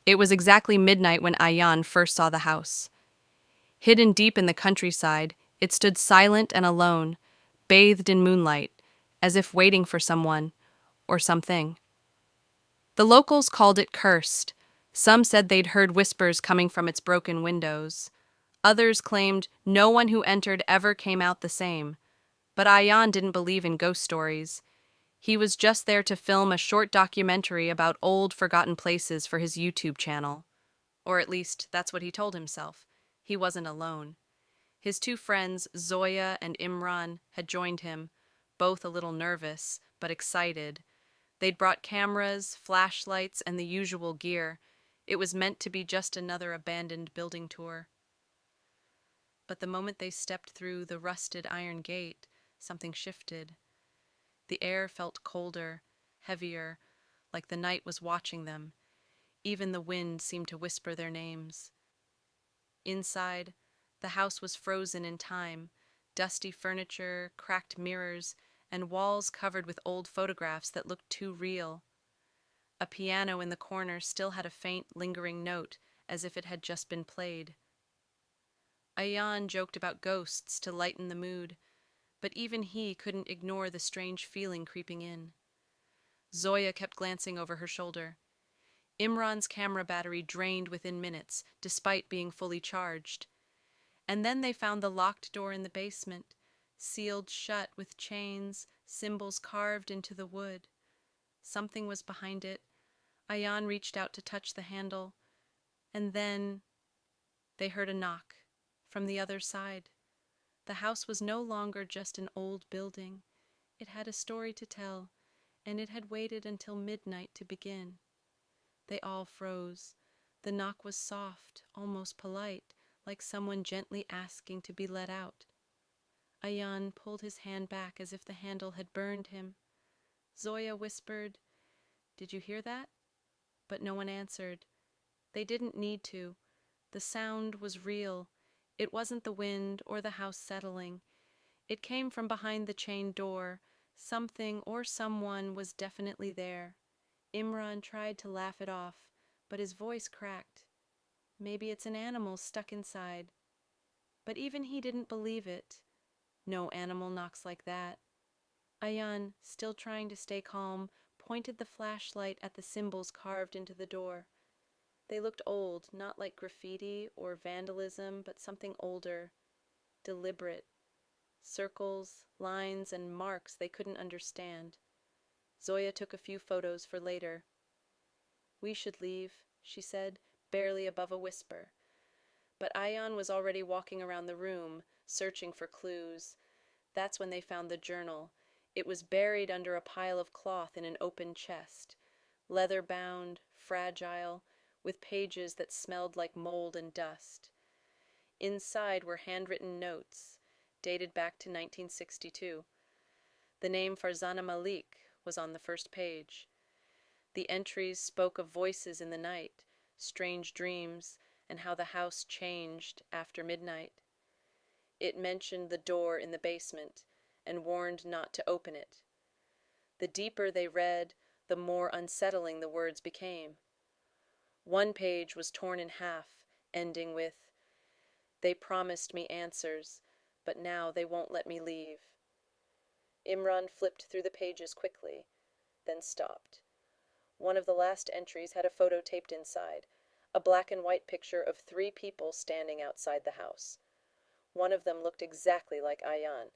It was exactly midnight when Ayan first saw the house. Hidden deep in the countryside, it stood silent and alone, bathed in moonlight, as if waiting for someone or something. The locals called it cursed. Some said they'd heard whispers coming from its broken windows. Others claimed no one who entered ever came out the same. But Ayan didn't believe in ghost stories. He was just there to film a short documentary about old, forgotten places for his YouTube channel. Or at least, that's what he told himself. He wasn't alone. His two friends, Zoya and Imran, had joined him, both a little nervous, but excited. They'd brought cameras, flashlights, and the usual gear. It was meant to be just another abandoned building tour. But the moment they stepped through the rusted iron gate, something shifted. The air felt colder, heavier, like the night was watching them. Even the wind seemed to whisper their names. Inside, the house was frozen in time, dusty furniture, cracked mirrors, and walls covered with old photographs that looked too real. A piano in the corner still had a faint, lingering note, as if it had just been played. Ayan joked about ghosts to lighten the mood, but even he couldn't ignore the strange feeling creeping in. Zoya kept glancing over her shoulder. Imran's camera battery drained within minutes, despite being fully charged. And then they found the locked door in the basement, sealed shut with chains, symbols carved into the wood. Something was behind it. Ayan reached out to touch the handle, and then they heard a knock from the other side. The house was no longer just an old building. It had a story to tell, and it had waited until midnight to begin. They all froze. The knock was soft, almost polite, like someone gently asking to be let out. Ayan pulled his hand back as if the handle had burned him. Zoya whispered, "Did you hear that?" But no one answered. They didn't need to. The sound was real. It wasn't the wind or the house settling. It came from behind the chained door. Something or someone was definitely there. Imran tried to laugh it off, but his voice cracked. Maybe it's an animal stuck inside. But even he didn't believe it. No animal knocks like that. Ayan, still trying to stay calm, pointed the flashlight at the symbols carved into the door. They looked old, not like graffiti or vandalism, but something older, deliberate. Circles, lines, and marks they couldn't understand. Zoya took a few photos for later. "We should leave," she said, barely above a whisper. But Ayan was already walking around the room, searching for clues. That's when they found the journal. It was buried under a pile of cloth in an open chest, leather-bound, fragile, with pages that smelled like mold and dust. Inside were handwritten notes, dated back to 1962. The name Farzana Malik was on the first page. The entries spoke of voices in the night, strange dreams, and how the house changed after midnight. It mentioned the door in the basement and warned not to open it. The deeper they read, the more unsettling the words became. One page was torn in half, ending with, "They promised me answers, but now they won't let me leave." Imran flipped through the pages quickly, then stopped. One of the last entries had a photo taped inside, a black and white picture of three people standing outside the house. One of them looked exactly like Ayan.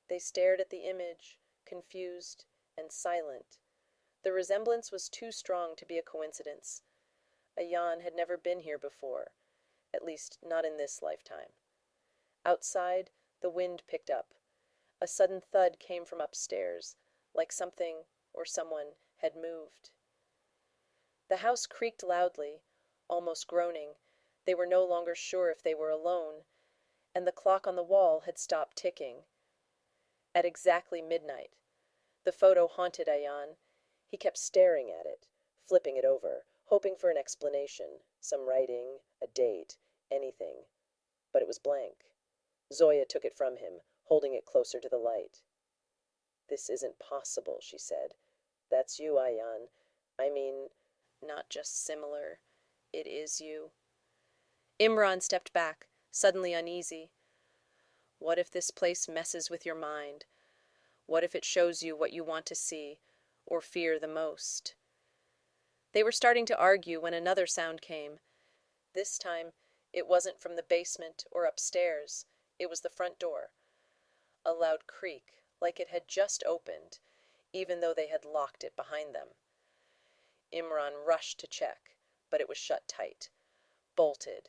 They stared at the image, confused and silent. The resemblance was too strong to be a coincidence. Ayan had never been here before, at least not in this lifetime. Outside, the wind picked up. A sudden thud came from upstairs, like something or someone had moved. The house creaked loudly, almost groaning. They were no longer sure if they were alone, and the clock on the wall had stopped ticking. At exactly midnight. The photo haunted Ayan. He kept staring at it, flipping it over, hoping for an explanation, some writing, a date, anything. But it was blank. Zoya took it from him, holding it closer to the light. "This isn't possible," she said. "That's you, Ayan. I mean, not just similar. It is you. Imran stepped back, suddenly uneasy. What if this place messes with your mind? What if it shows you what you want to see, or fear the most? They were starting to argue when another sound came. This time, it wasn't from the basement or upstairs. It was the front door. A loud creak, like it had just opened, even though they had locked it behind them. Imran rushed to check, but it was shut tight, bolted.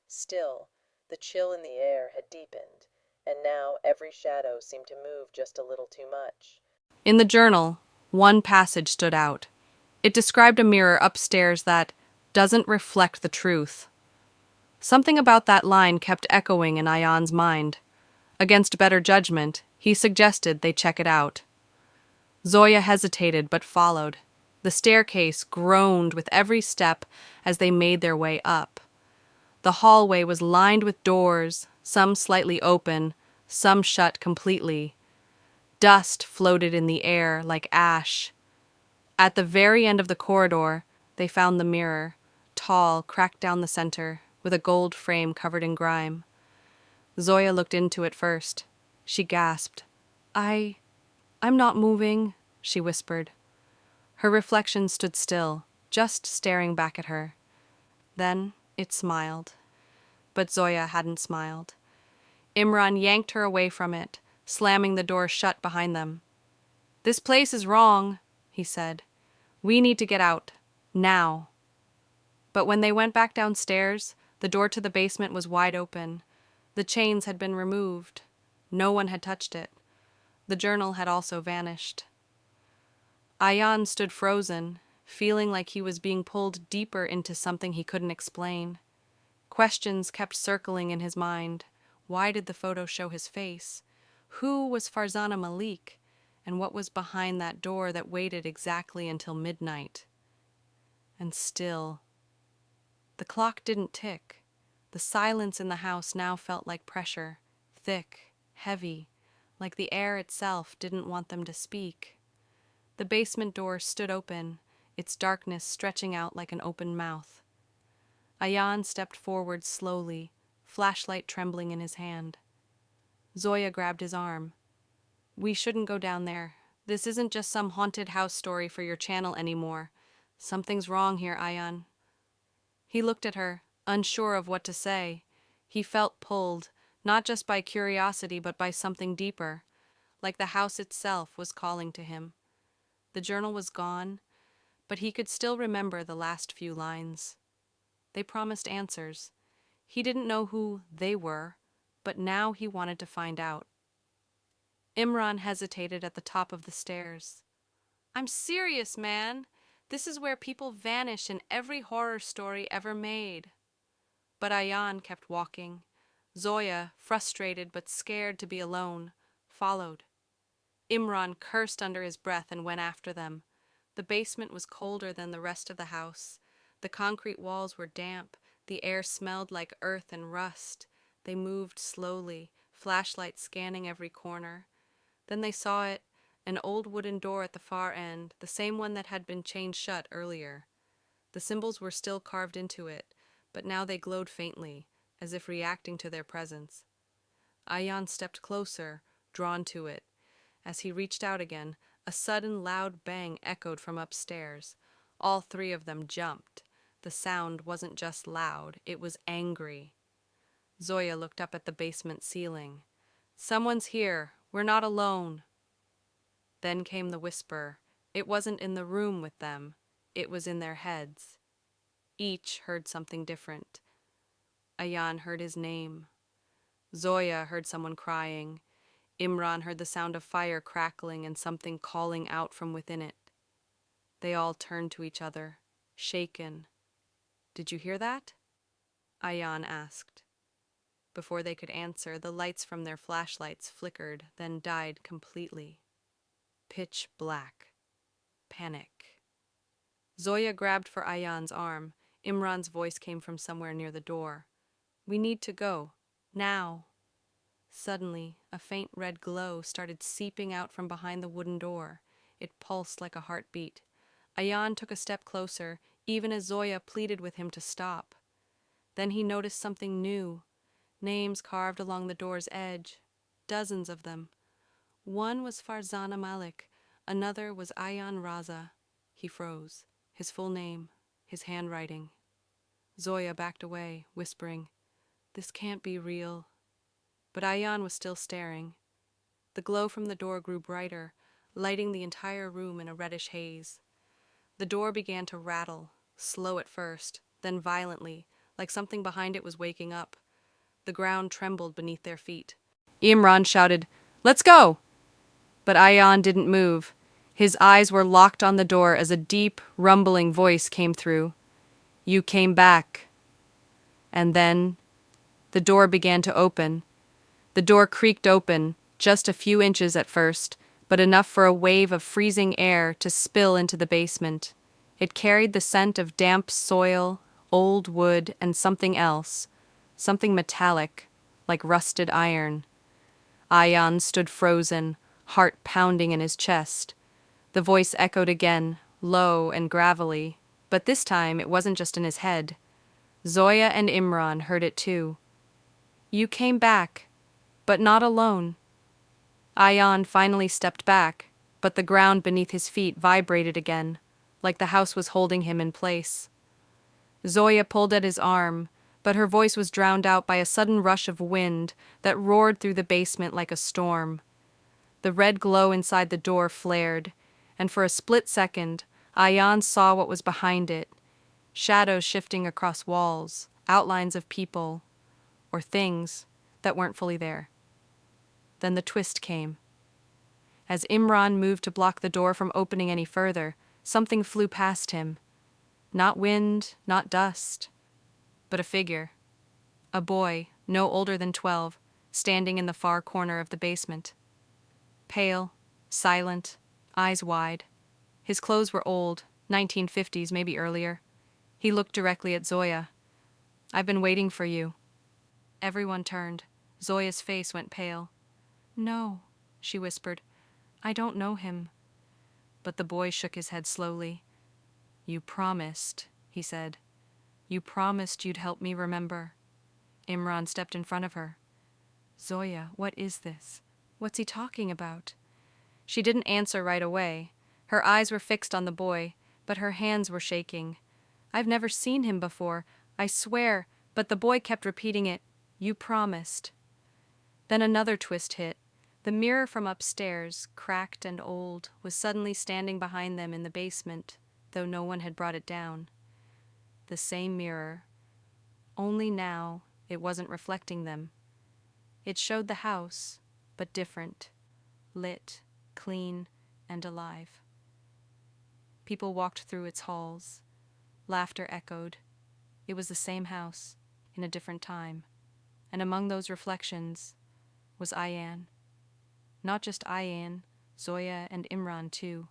Still, the chill in the air had deepened, and now every shadow seemed to move just a little too much. In the journal, one passage stood out. It described a mirror upstairs that doesn't reflect the truth. Something about that line kept echoing in Ayan's mind. Against better judgment, he suggested they check it out. Zoya hesitated but followed. The staircase groaned with every step as they made their way up. The hallway was lined with doors, some slightly open, some shut completely. Dust floated in the air like ash. At the very end of the corridor, they found the mirror, tall, cracked down the center, with a gold frame covered in grime. Zoya looked into it first. She gasped. I'm not moving, she whispered. Her reflection stood still, just staring back at her. Then it smiled. But Zoya hadn't smiled. Imran yanked her away from it, slamming the door shut behind them. "This place is wrong," he said. "We need to get out. Now." But when they went back downstairs, the door to the basement was wide open. The chains had been removed. No one had touched it. The journal had also vanished. Ayan stood frozen, feeling like he was being pulled deeper into something he couldn't explain. Questions kept circling in his mind. Why did the photo show his face? Who was Farzana Malik? And what was behind that door that waited exactly until midnight? And still, the clock didn't tick. The silence in the house now felt like pressure, thick, heavy, like the air itself didn't want them to speak. The basement door stood open, its darkness stretching out like an open mouth. Ayan stepped forward slowly, flashlight trembling in his hand. Zoya grabbed his arm. "We shouldn't go down there. This isn't just some haunted house story for your channel anymore. Something's wrong here, Ayan." He looked at her, unsure of what to say. He felt pulled, not just by curiosity but by something deeper, like the house itself was calling to him. The journal was gone, but he could still remember the last few lines. They promised answers. He didn't know who they were, but now he wanted to find out. Imran hesitated at the top of the stairs. "I'm serious, man. This is where people vanish in every horror story ever made." But Ayan kept walking. Zoya, frustrated but scared to be alone, followed. Imran cursed under his breath and went after them. The basement was colder than the rest of the house. The concrete walls were damp. The air smelled like earth and rust. They moved slowly, flashlight scanning every corner. Then they saw it, an old wooden door at the far end, the same one that had been chained shut earlier. The symbols were still carved into it, but now they glowed faintly, as if reacting to their presence. Ayan stepped closer, drawn to it. As he reached out again, a sudden loud bang echoed from upstairs. All three of them jumped. The sound wasn't just loud, it was angry. Zoya looked up at the basement ceiling. "Someone's here. We're not alone." Then came the whisper. It wasn't in the room with them. It was in their heads. Each heard something different. Ayan heard his name. Zoya heard someone crying. Imran heard the sound of fire crackling and something calling out from within it. They all turned to each other, shaken. "Did you hear that?" Ayan asked. Before they could answer, the lights from their flashlights flickered, then died completely. Pitch black. Panic. Zoya grabbed for Ayan's arm. Imran's voice came from somewhere near the door. "We need to go. Now." Suddenly, a faint red glow started seeping out from behind the wooden door. It pulsed like a heartbeat. Ayan took a step closer, even as Zoya pleaded with him to stop. Then he noticed something new, names carved along the door's edge, dozens of them. One was Farzana Malik, another was Ayan Raza. He froze, his full name, his handwriting. Zoya backed away, whispering, "This can't be real." But Ayan was still staring. The glow from the door grew brighter, lighting the entire room in a reddish haze. The door began to rattle, slow at first, then violently, like something behind it was waking up. The ground trembled beneath their feet. Imran shouted, "Let's go!" But Ayan didn't move. His eyes were locked on the door as a deep, rumbling voice came through. "You came back." And then the door began to open. The door creaked open, just a few inches at first, but enough for a wave of freezing air to spill into the basement. It carried the scent of damp soil, old wood, and something else, something metallic, like rusted iron. Ayan stood frozen, heart pounding in his chest. The voice echoed again, low and gravelly, but this time it wasn't just in his head. Zoya and Imran heard it too. "You came back, but not alone." Ayan finally stepped back, but the ground beneath his feet vibrated again, like the house was holding him in place. Zoya pulled at his arm, but her voice was drowned out by a sudden rush of wind that roared through the basement like a storm. The red glow inside the door flared, and for a split second, Ayan saw what was behind it. Shadows shifting across walls, outlines of people, or things that weren't fully there. Then the twist came. As Imran moved to block the door from opening any further, something flew past him. Not wind, not dust, but a figure. A boy, no older than 12, standing in the far corner of the basement. Pale, silent, eyes wide. His clothes were old, 1950s, maybe earlier. He looked directly at Zoya. "I've been waiting for you." Everyone turned. Zoya's face went pale. "No," she whispered. "I don't know him." But the boy shook his head slowly. "You promised," he said. "You promised you'd help me remember." Imran stepped in front of her. "Zoya, what is this? What's he talking about?" She didn't answer right away. Her eyes were fixed on the boy, but her hands were shaking. "I've never seen him before, I swear," but the boy kept repeating it. "You promised." Then another twist hit. The mirror from upstairs, cracked and old, was suddenly standing behind them in the basement, though no one had brought it down. The same mirror. Only now it wasn't reflecting them. It showed the house, but different. Lit, clean, and alive. People walked through its halls. Laughter echoed. It was the same house, in a different time. And among those reflections was Ayan. Not just Ayan, Zoya and Imran too.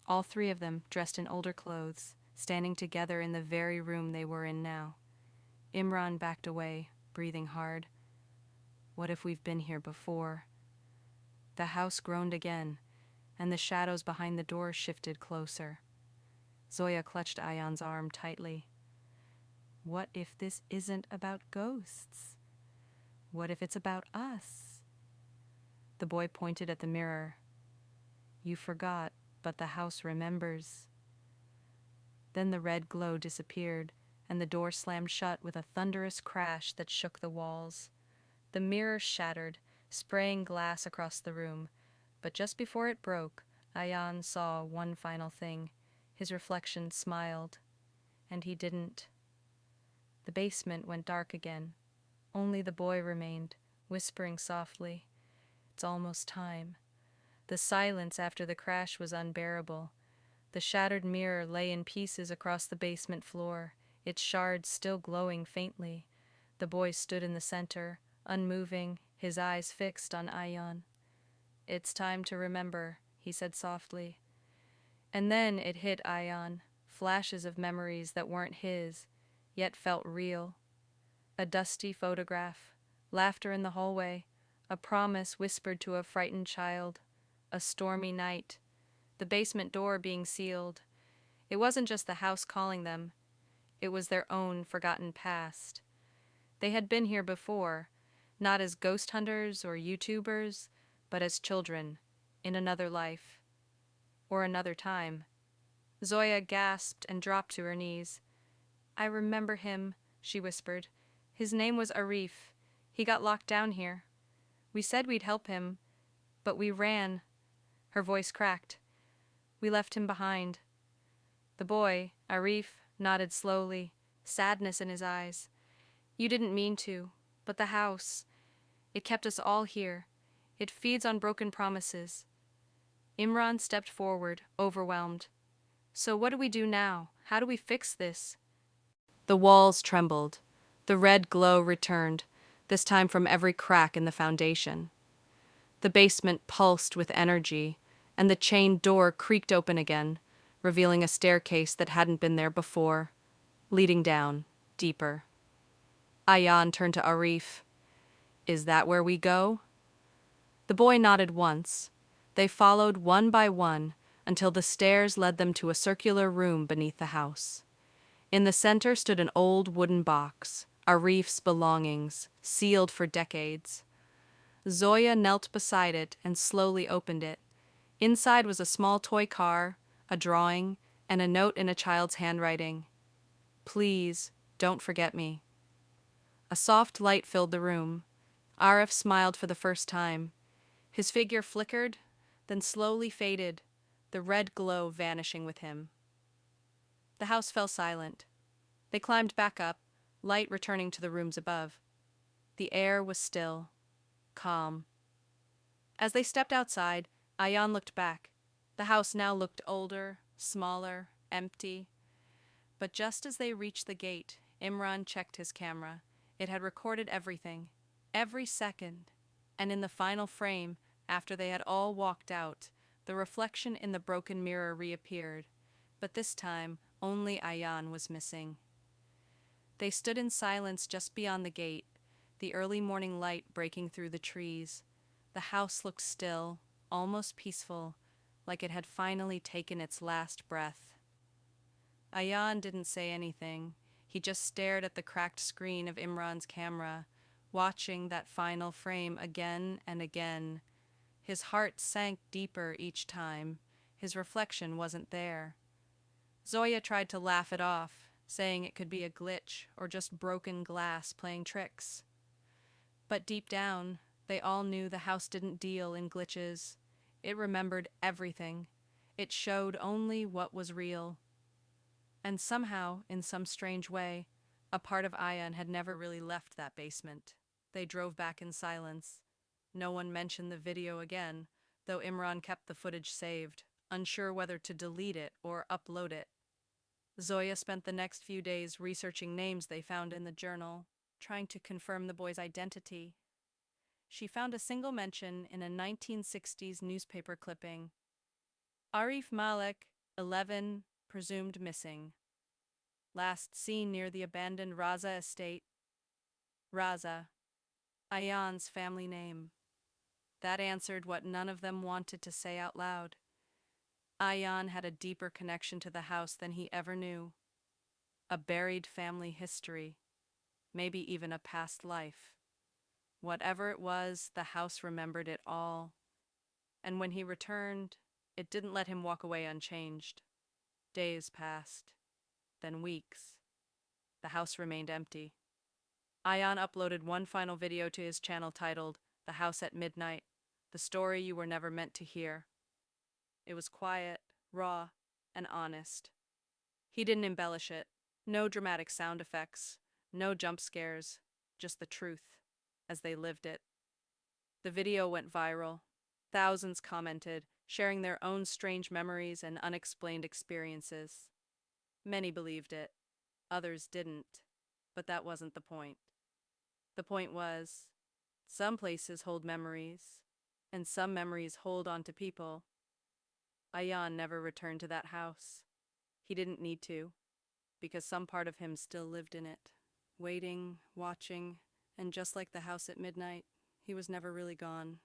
All three of them dressed in older clothes, standing together in the very room they were in now. Imran backed away, breathing hard. What if we've been here before? The house groaned again, and the shadows behind the door shifted closer. Zoya clutched Ayan's arm tightly. What if this isn't about ghosts? What if it's about us? The boy pointed at the mirror. You forgot, but the house remembers. Then the red glow disappeared, and the door slammed shut with a thunderous crash that shook the walls. The mirror shattered, spraying glass across the room, but just before it broke, Ayan saw one final thing. His reflection smiled, and he didn't. The basement went dark again. Only the boy remained, whispering softly, "It's almost time." The silence after the crash was unbearable. The shattered mirror lay in pieces across the basement floor, its shards still glowing faintly. The boy stood in the center, unmoving, his eyes fixed on Ayan. "It's time to remember," he said softly. And then it hit Ayan, flashes of memories that weren't his, yet felt real. A dusty photograph, laughter in the hallway, a promise whispered to a frightened child, a stormy night, the basement door being sealed. It wasn't just the house calling them, it was their own forgotten past. They had been here before, not as ghost hunters or YouTubers, but as children, in another life, or another time. Zoya gasped and dropped to her knees. I remember him, she whispered. His name was Arif. He got locked down here. We said we'd help him, but we ran. Her voice cracked. We left him behind. The boy, Arif, nodded slowly, sadness in his eyes. You didn't mean to, but the house. It kept us all here. It feeds on broken promises. Imran stepped forward, overwhelmed. So what do we do now? How do we fix this? The walls trembled. The red glow returned, this time from every crack in the foundation. The basement pulsed with energy, and the chained door creaked open again, revealing a staircase that hadn't been there before, leading down, deeper. Ayan turned to Arif. Is that where we go? The boy nodded once. They followed one by one until the stairs led them to a circular room beneath the house. In the center stood an old wooden box, Arif's belongings, sealed for decades. Zoya knelt beside it and slowly opened it. Inside was a small toy car, a drawing, and a note in a child's handwriting. Please, don't forget me. A soft light filled the room. Arif smiled for the first time. His figure flickered, then slowly faded, the red glow vanishing with him. The house fell silent. They climbed back up, light returning to the rooms above. The air was still, calm. As they stepped outside, Ayan looked back. The house now looked older, smaller, empty. But just as they reached the gate, Imran checked his camera. It had recorded everything, every second. And in the final frame, after they had all walked out, the reflection in the broken mirror reappeared. But this time, only Ayan was missing. They stood in silence just beyond the gate, the early morning light breaking through the trees. The house looked still, almost peaceful, like it had finally taken its last breath. Ayan didn't say anything. He just stared at the cracked screen of Imran's camera, watching that final frame again and again. His heart sank deeper each time. His reflection wasn't there. Zoya tried to laugh it off, saying it could be a glitch or just broken glass playing tricks. But deep down, they all knew the house didn't deal in glitches. It remembered everything. It showed only what was real. And somehow, in some strange way, a part of Ayan had never really left that basement. They drove back in silence. No one mentioned the video again, though Imran kept the footage saved, unsure whether to delete it or upload it. Zoya spent the next few days researching names they found in the journal, trying to confirm the boy's identity. She found a single mention in a 1960s newspaper clipping. Arif Malek, 11, presumed missing. Last seen near the abandoned Raza estate. Raza, Ayan's family name. That answered what none of them wanted to say out loud. Ayan had a deeper connection to the house than he ever knew. A buried family history, maybe even a past life. Whatever it was, the house remembered it all. And when he returned, it didn't let him walk away unchanged. Days passed, then weeks. The house remained empty. Ayan uploaded one final video to his channel titled, The House at Midnight, the story you were never meant to hear. It was quiet, raw, and honest. He didn't embellish it. No dramatic sound effects, no jump scares, just the truth, as they lived it. The video went viral. Thousands commented, sharing their own strange memories and unexplained experiences. Many believed it, others didn't, but that wasn't the point. The point was, some places hold memories, and some memories hold on to people. Ayan never returned to that house. He didn't need to, because some part of him still lived in it, waiting, watching, and just like the house at midnight, he was never really gone.